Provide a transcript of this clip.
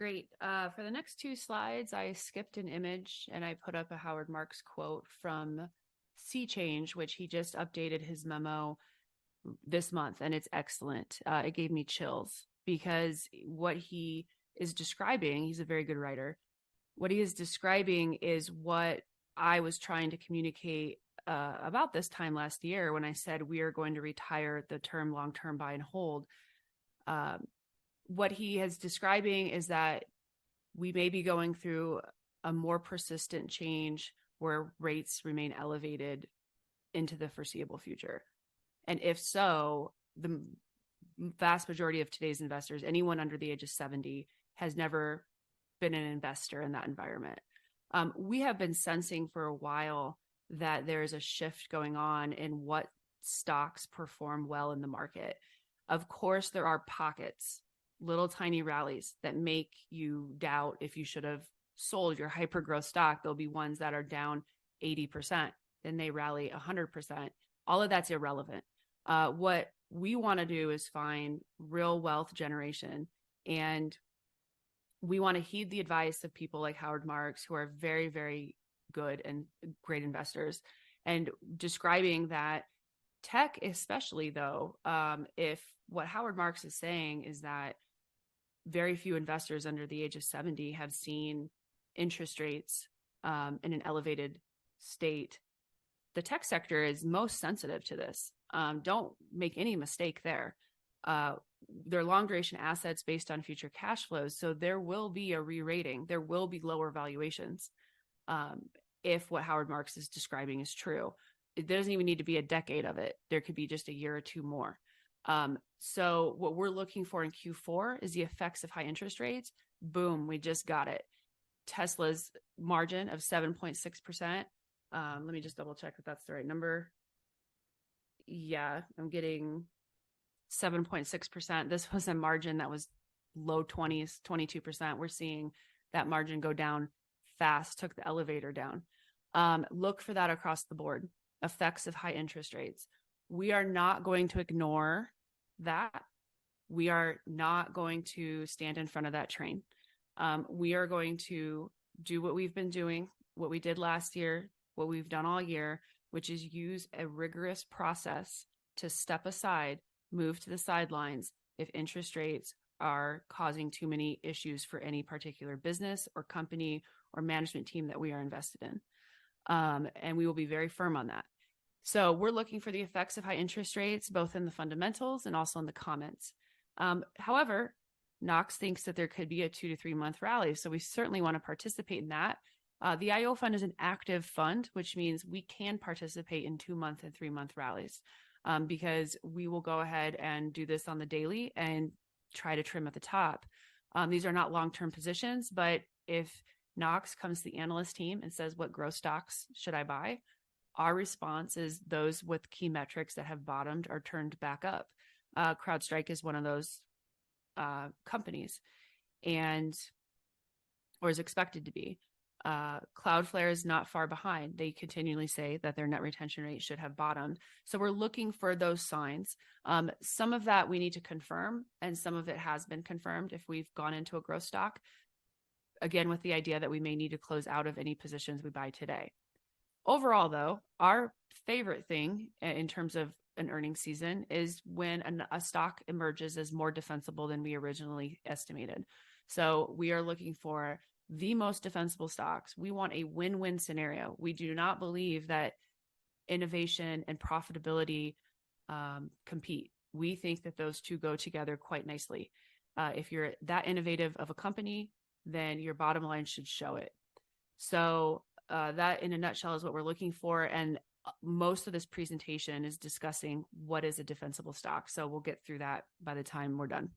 Great. For the next two slides, I skipped an image and I put up a Howard Marks quote from Sea Change, which he just updated his memo this month, and it's excellent. It gave me chills because what he is describing, he's a very good writer. What he is describing is what I was trying to communicate about this time last year when I said we are going to retire the term long-term buy and hold. What he is describing is that we may be going through a more persistent change where rates remain elevated into the foreseeable future. And if so, the vast majority of today's investors, anyone under the age of 70, has never been an investor in that environment. We have been sensing for a while that there's a shift going on in what stocks perform well in the market. Of course, there are pockets, little tiny rallies that make you doubt if you should have sold your hyper growth stock. There'll be ones that are down 80%, then they rally 100%. All of that's irrelevant. What we want to do is find real wealth generation, and we want to heed the advice of people like Howard Marks, who are very, very good and great investors, and describing that tech, especially though, if what Howard Marks is saying is that very few investors under the age of 70 have seen interest rates in an elevated state, the tech sector is most sensitive to this. Don't make any mistake there. They're long duration assets based on future cash flows. So there will be a re-rating. There will be lower valuations if what Howard Marks is describing is true. It doesn't even need to be a decade of it. There could be just a year or two more. So what we're looking for in Q4 is the effects of high interest rates. Boom, we just got it. Tesla's margin of 7.6%. Let me just double check that that's the right number. Yeah, I'm getting 7.6%. This was a margin that was low 20s, 22%. We're seeing that margin go down fast, took the elevator down. Look for that across the board. Effects of high interest rates. We are not going to ignore that. We are not going to stand in front of that train. We are going to do what we've been doing, what we did last year, what we've done all year, which is use a rigorous process to step aside, move to the sidelines if interest rates are causing too many issues for any particular business or company or management team that we are invested in. And we will be very firm on that. So we're looking for the effects of high interest rates, both in the fundamentals and also in the comments. However, Knox thinks that there could be a 2 to 3 month rally. So we certainly want to participate in that. The IO fund is an active fund, which means we can participate in 2 month and 3 month rallies because we will go ahead and do this on the daily and try to trim at the top. These are not long-term positions, but if Knox comes to the analyst team and says, what growth stocks should I buy? Our response is those with key metrics that have bottomed or turned back up. CrowdStrike is one of those companies or is expected to be. Cloudflare is not far behind. They continually say that their net retention rate should have bottomed. So we're looking for those signs. Some of that we need to confirm, and some of it has been confirmed if we've gone into a growth stock. Again, with the idea that we may need to close out of any positions we buy today. Overall, though, our favorite thing in terms of an earnings season is when a stock emerges as more defensible than we originally estimated. So we are looking for the most defensible stocks. We want a win-win scenario. We do not believe that innovation and profitability compete. We think that those two go together quite nicely. If you're that innovative of a company, then your bottom line should show it. So that in a nutshell is what we're looking for. And most of this presentation is discussing what is a defensible stock. So we'll get through that by the time we're done.